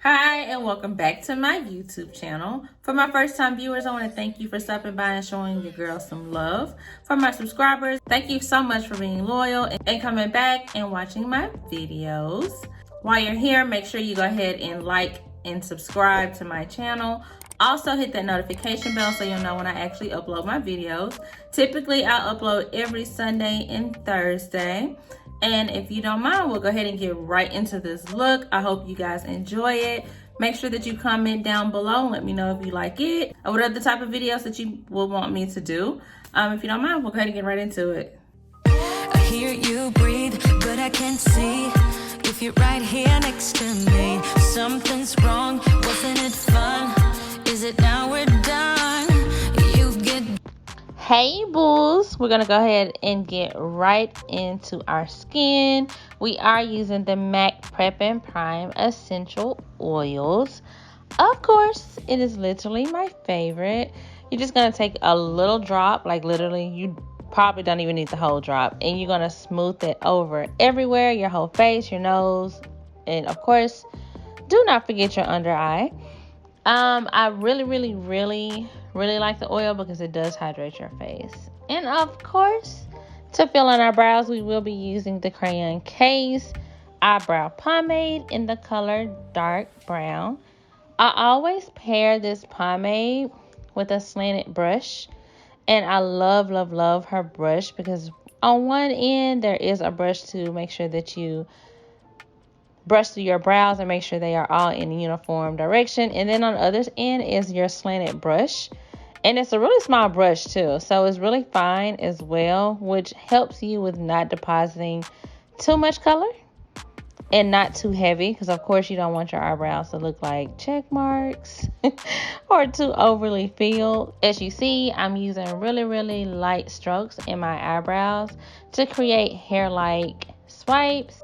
Hi, and welcome back to my YouTube channel. For my first time viewers, I want to thank you for stopping by and showing your girl some love. For my subscribers, thank you so much for being loyal and coming back and watching my videos. While you're here, make sure you go ahead and like and subscribe to my channel. Also hit that notification bell so you'll know when I actually upload my videos. Typically, I upload every Sunday and Thursday. And if you don't mind, we'll go ahead and get right into this look. I hope you guys enjoy it. Make sure that you comment down below and let me know if you like it or what other type of videos that you will want me to do. If you don't mind, we'll go ahead and get right into it. I hear you breathe, but I can't see if you're right here next to me. Something's wrong, wasn't it fun? Is it now we're done? You get... Hey bulls, we're gonna go ahead and get right into our skin. We are using the MAC Prep and Prime Essential Oils. Of course, it is literally my favorite. You're just gonna take a little drop, like literally, you probably don't even need the whole drop, and you're gonna smooth it over everywhere, your whole face, your nose, and of course, do not forget your under eye. I really like the oil because it does hydrate your face. And of course, to fill in our brows, we will be using the Thecrayoncase eyebrow pomade in the color dark brown. I always pair this pomade with a slanted brush, and I love her brush because on one end there is a brush to make sure that you brush through your brows and make sure they are all in a uniform direction. And then on the other end is your slanted brush. And it's a really small brush too. So it's really fine as well, which helps you with not depositing too much color and not too heavy. Because of course you don't want your eyebrows to look like check marks or too overly filled. As you see, I'm using really light strokes in my eyebrows to create hair-like swipes.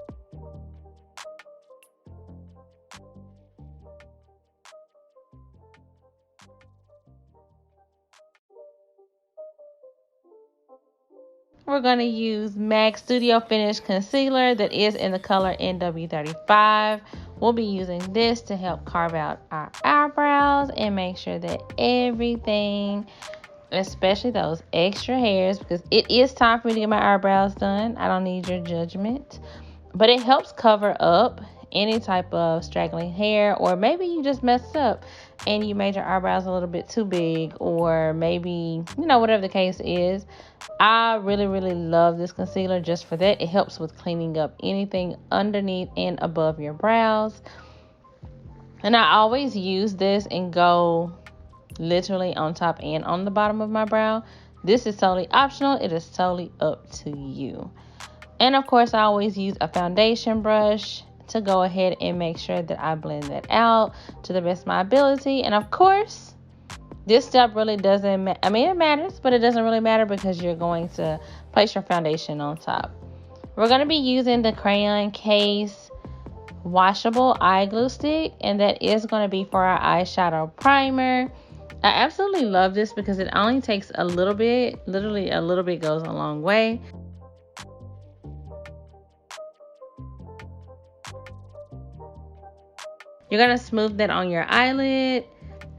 We're going to use MAC Studio Finish Concealer that is in the color NW35. We'll be using this to help carve out our eyebrows and make sure that everything, especially those extra hairs, because it is time for me to get my eyebrows done. I don't need your judgment. But it helps cover up any type of straggling hair, or maybe you just messed up and you made your eyebrows a little bit too big, or maybe, whatever the case is. I really love this concealer just for that. It helps with cleaning up anything underneath and above your brows. And I always use this and go literally on top and on the bottom of my brow. This is totally optional. It is totally up to you. And of course, I always use a foundation brush to go ahead and make sure that I blend that out to the best of my ability. And of course, this step really doesn't matter. It matters, but it doesn't really matter because you're going to place your foundation on top. We're going to be using the Crayoncase washable eye glue stick, and that is going to be for our eyeshadow primer. I absolutely love this because it only takes a little bit. Literally a little bit goes a long way. You're going to smooth that on your eyelid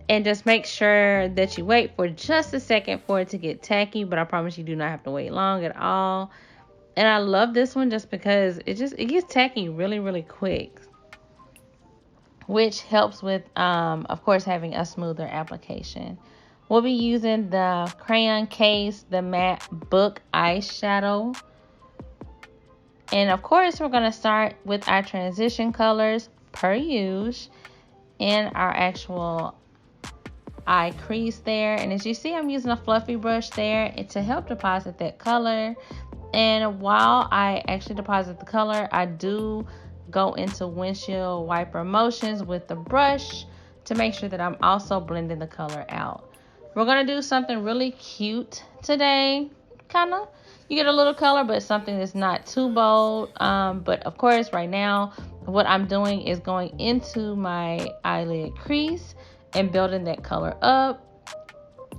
and just make sure that you wait for just a second for it to get tacky, but I promise you do not have to wait long at all. And I love this one just because it gets tacky really quick, which helps with, of course, having a smoother application. We'll be using the Crayoncase, the matte book eyeshadow. And of course, we're going to start with our transition colors per use in our actual eye crease there. And as you see, I'm using a fluffy brush there to help deposit that color. And while I actually deposit the color, I do go into windshield wiper motions with the brush to make sure that I'm also blending the color out. We're going to do something really cute today. You get a little color, but something that's not too bold. But of course, right now, what I'm doing is going into my eyelid crease and building that color up.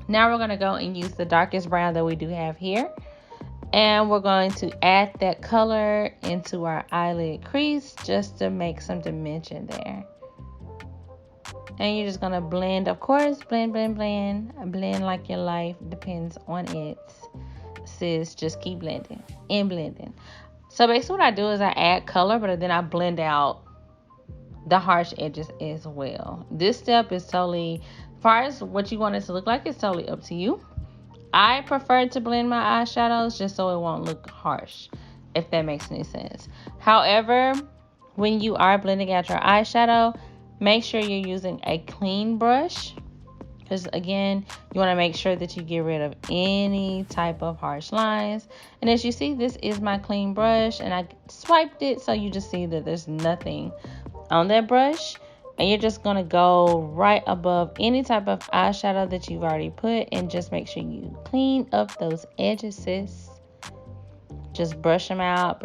Now we're going to go and use the darkest brown that we do have here. And we're going to add that color into our eyelid crease just to make some dimension there. And you're just going to blend, of course, blend like your life depends on it. Sis, just keep blending and blending. So basically what I do is I add color, but then I blend out the harsh edges as well. This step is totally, as far as what you want it to look like, it's totally up to you. I prefer to blend my eyeshadows just so it won't look harsh, if that makes any sense. However, when you are blending out your eyeshadow, make sure you're using a clean brush, because again, you want to make sure that you get rid of any type of harsh lines. And as you see, this is my clean brush, and I swiped it so you just see that there's nothing on that brush. And you're just going to go right above any type of eyeshadow that you've already put, and just make sure you clean up those edges, sis. Just brush them out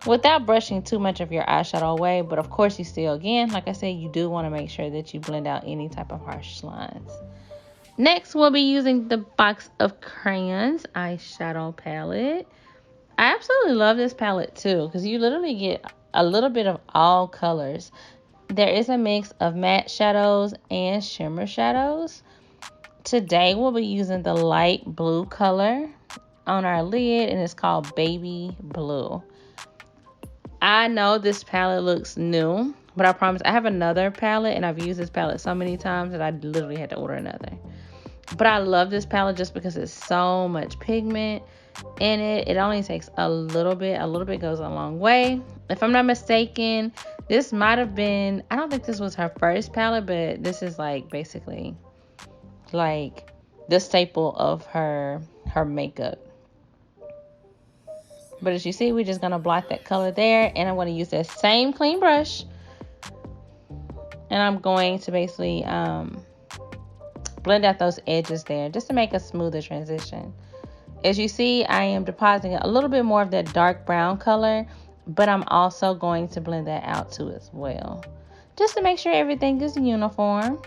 without brushing too much of your eyeshadow away. But of course, you still, again, like I said, you do want to make sure that you blend out any type of harsh lines. Next, we'll be using the Box of Crayons eyeshadow palette. I absolutely love this palette too, because you literally get a little bit of all colors. There is a mix of matte shadows and shimmer shadows. Today, we'll be using the light blue color on our lid, and it's called Baby Blue. I know this palette looks new, but I promise I have another palette, and I've used this palette so many times that I literally had to order another. But I love this palette just because it's so much pigment in it. It only takes a little bit. A little bit goes a long way. If I'm not mistaken, this might have been, I don't think this was her first palette, but this is like basically like the staple of her makeup. But as you see, we're just going to blot that color there. And I'm going to use that same clean brush. And I'm going to basically blend out those edges there just to make a smoother transition. As you see, I am depositing a little bit more of that dark brown color, but I'm also going to blend that out too as well, just to make sure everything is uniform.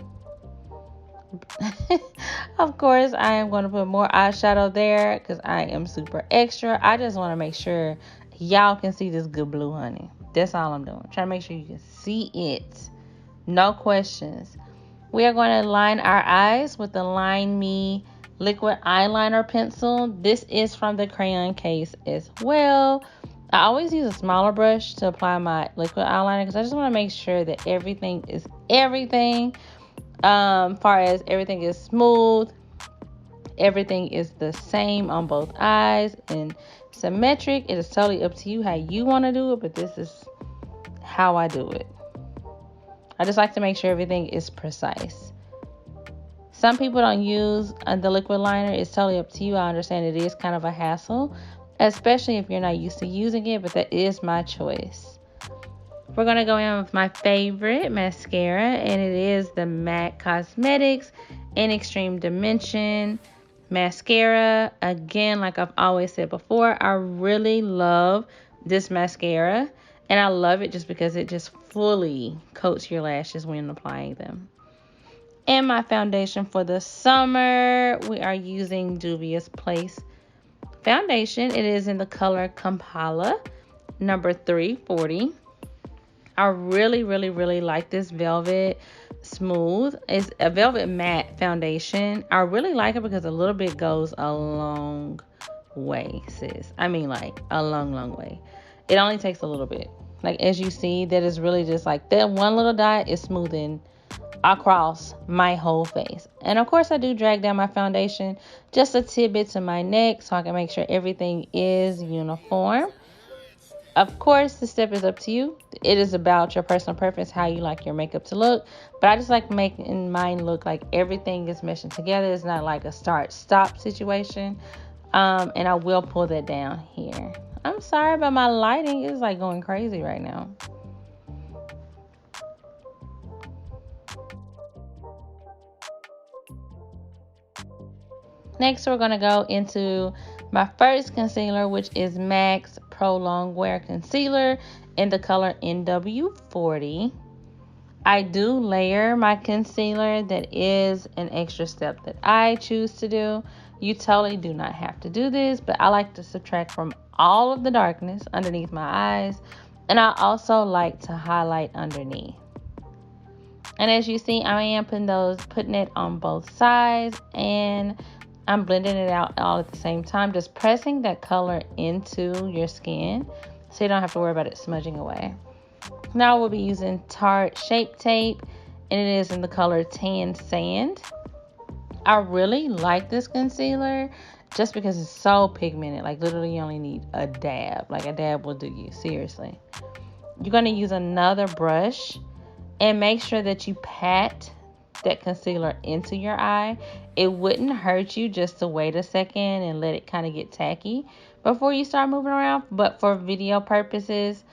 Of course, I am going to put more eyeshadow there because I am super extra. I just want to make sure y'all can see this good blue, honey. That's all I'm doing. Trying to make sure you can see it. No questions. We are going to line our eyes with the Line Me liquid eyeliner pencil. This is from the Crayon-Case as well. I always use a smaller brush to apply my liquid eyeliner because I just want to make sure that everything is everything. Far as everything is smooth, everything is the same on both eyes and symmetric. It is totally up to you how you want to do it, but this is how I do it. I just like to make sure everything is precise. Some people don't use the liquid liner. It's totally up to you. I understand it is kind of a hassle, especially if you're not used to using it, but that is my choice. We're going to go in with my favorite mascara, and it is the MAC Cosmetics in Extreme Dimension mascara. Again, like I've always said before, I really love this mascara, and I love it just because it just fully coats your lashes when applying them. And my foundation for the summer, we are using Juvia's Place foundation. It is in the color Kampala, number 340. I really, really, really like this Velvet Smooth. It's a Velvet Matte foundation. I really like it because a little bit goes a long way, sis. I mean, like, a long, long way. It only takes a little bit. Like, as you see, that is really just like that one little dot is smoothing across my whole face. And of course, I do drag down my foundation just a tidbit to my neck so I can make sure everything is uniform. Of course, the step is up to you. It is about your personal preference, how you like your makeup to look. But I just like making mine look like everything is meshing together. It's not like a start-stop situation. And I will pull that down here. I'm sorry about my lighting. It's like going crazy right now. Next, we're going to go into my first concealer, which is MAC's Prolongwear Concealer in the color NW40. I do layer my concealer. That is an extra step that I choose to do. You totally do not have to do this, but I like to subtract from all of the darkness underneath my eyes. And I also like to highlight underneath. And as you see, I am putting it on both sides, and I'm blending it out all at the same time, just pressing that color into your skin so you don't have to worry about it smudging away. Now we'll be using Tarte Shape Tape, and it is in the color Tan Sand. I really like this concealer just because it's so pigmented. Like, literally you only need a dab. Like, a dab will do you, seriously. You're going to use another brush and make sure that you pat that concealer into your eye. It wouldn't hurt you just to wait a second and let it kind of get tacky before you start moving around. But for video purposes,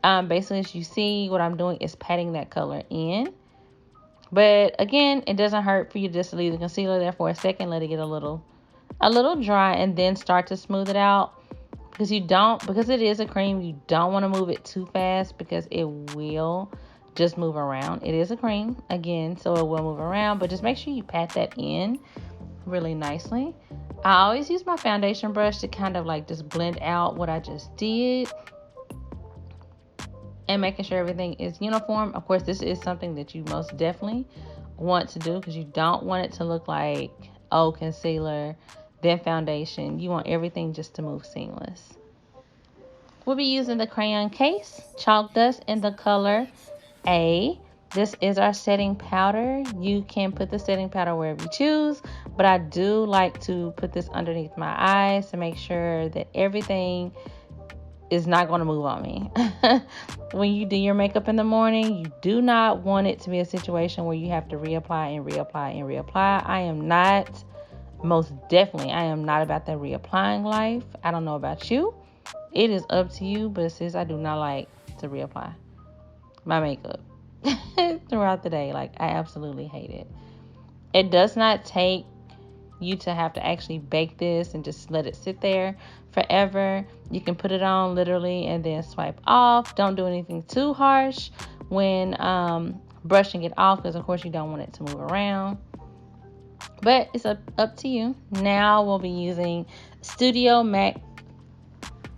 basically as you see, what I'm doing is patting that color in. But again, it doesn't hurt for you just to leave the concealer there for a second, let it get a little dry, and then start to smooth it out. Because it is a cream, you don't want to move it too fast because it will just move around. It is a cream, again, so it will move around, but just make sure you pat that in really nicely. I always use my foundation brush to kind of like just blend out what I just did and making sure everything is uniform. Of course, this is something that you most definitely want to do because you don't want it to look like, oh, concealer, then foundation. You want everything just to move seamless. We'll be using the Crayoncase Chalk Dust in the color A. This is our setting powder. You can put the setting powder wherever you choose, but I do like to put this underneath my eyes to make sure that everything is not going to move on me. When you do your makeup in the morning, you do not want it to be a situation where you have to reapply and reapply and reapply. I am not about that reapplying life. I don't know about you. It is up to you, but sis, I do not like to reapply my makeup throughout the day. Like, I absolutely hate it. It does not take you to have to actually bake this and just let it sit there forever. You can put it on literally and then swipe off. Don't do anything too harsh when brushing it off, because of course you don't want it to move around. But it's up to you. Now we'll be using Studio Mac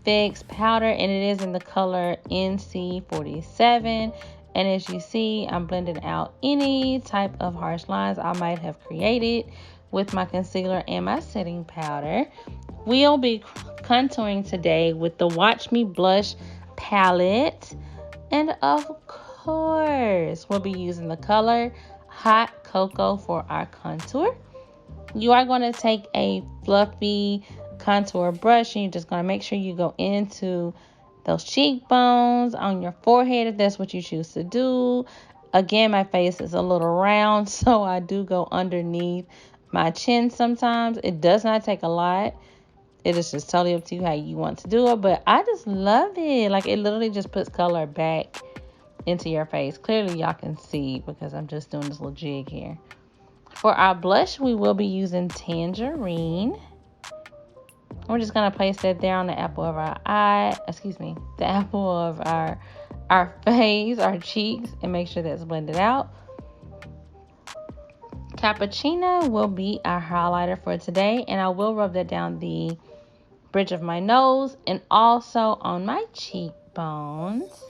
Fix powder, and it is in the color NC47. And as you see, I'm blending out any type of harsh lines I might have created with my concealer and my setting powder. We'll be contouring today with the Watch Me Blush palette. And of course, we'll be using the color Hot Cocoa for our contour. You are going to take a fluffy contour brush and you're just going to make sure you go into those cheekbones, on your forehead if that's what you choose to do. Again, my face is a little round, so I do go underneath my chin sometimes. It does not take a lot. It is just totally up to you how you want to do it, but I just love it. Like, it literally just puts color back into your face. Clearly y'all can see because I'm just doing this little jig here. For our blush, we will be using Tangerine. We're just going to place that there on the apple of our eye. The apple of our face, our cheeks, and make sure that's blended out. Cappuccino will be our highlighter for today, and I will rub that down the bridge of my nose and also on my cheekbones.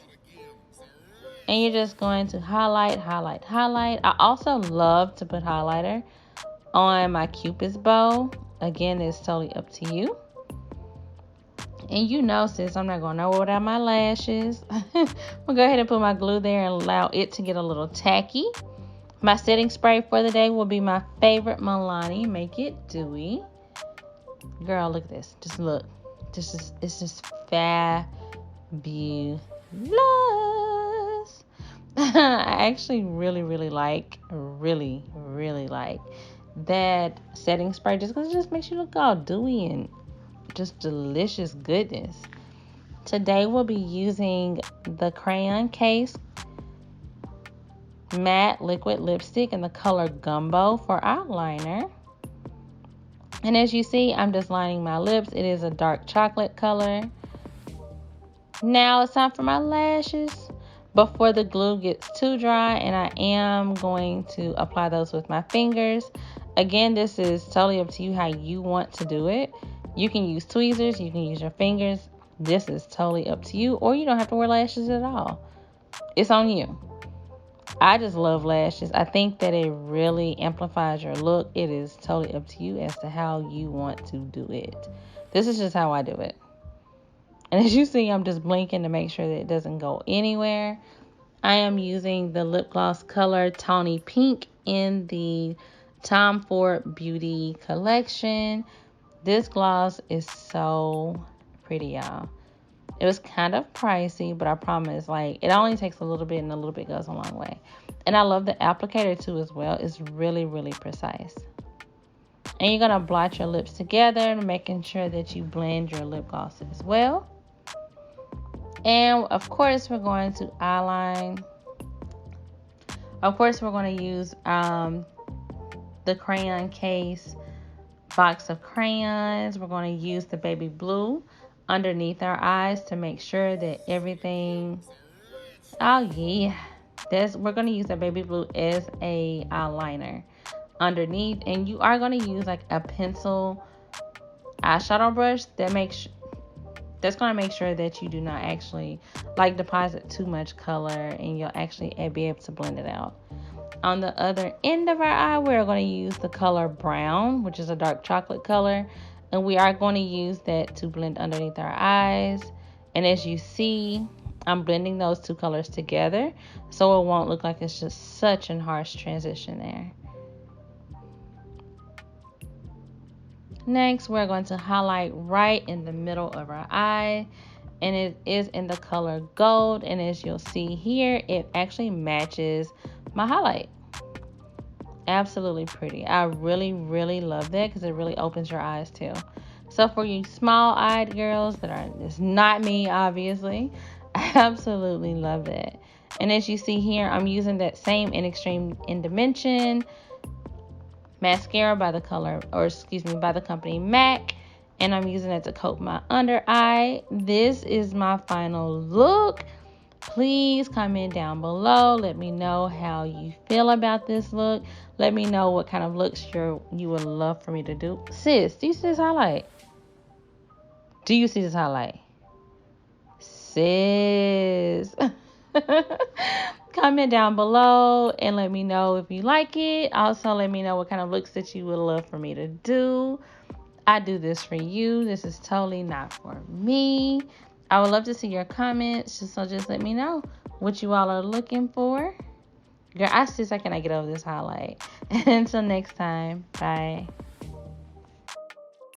And you're just going to highlight. I also love to put highlighter on my Cupid's bow. Again, it's totally up to you. And you know, sis, I'm not going nowhere without my lashes. We'll go ahead and put my glue there and allow it to get a little tacky. My setting spray for the day will be my favorite Milani Make It Dewy. Girl, look at this. Just look. It's just fabulous. I actually really like that setting spray just because it just makes you look all dewy and just delicious goodness. Today we'll be using the Crayoncase matte liquid lipstick in the color Gumbo for our liner. And as you see, I'm just lining my lips. It is a dark chocolate color. Now it's time for my lashes before the glue gets too dry, and I am going to apply those with my fingers. Again, this is totally up to you how you want to do it. You can use tweezers, you can use your fingers. This is totally up to you, or you don't have to wear lashes at all. It's on you. I just love lashes. I think that it really amplifies your look. It is totally up to you as to how you want to do it. This is just how I do it. And as you see, I'm just blinking to make sure that it doesn't go anywhere. I am using the lip gloss color Tawny Pink in the Tom Ford Beauty collection. This gloss is so pretty, y'all. It was kind of pricey, but I promise, like, it only takes a little bit, and a little bit goes a long way. And I love the applicator too as well. It's really, really precise. And you're gonna blot your lips together, making sure that you blend your lip gloss as well. And of course, we're going to eyeline. Of course, we're going to use the Crayoncase box of crayons. We're going to use the baby blue underneath our eyes to make sure that everything. Oh yeah, we're going to use the baby blue as a eyeliner underneath, and you are going to use like a pencil eyeshadow brush that's going to make sure that you do not actually like deposit too much color, and you'll actually be able to blend it out. On the other end of our eye, we're going to use the color brown, which is a dark chocolate color, and we are going to use that to blend underneath our eyes. And as you see, I'm blending those two colors together so it won't look like it's just such a harsh transition there. Next, we're going to highlight right in the middle of our eye, and it is in the color gold, and as you'll see here, it actually matches my highlight. Absolutely pretty. I really, really love that because it really opens your eyes too. So for you small-eyed girls it's not me, obviously, I absolutely love that. And as you see here, I'm using that same in Extreme in Dimension mascara by the company MAC, and I'm using it to coat my under eye. This is my final look. Please comment down below. Let me know how you feel about this look. Let me know what kind of looks you would love for me to do. Sis, do you see this highlight? Do you see this highlight? Sis. Comment down below and let me know if you like it. Also, let me know what kind of looks that you would love for me to do. I do this for you. This is totally not for me. I would love to see your comments. So just let me know what you all are looking for. Girl, I still cannot get over this highlight. Until next time. Bye.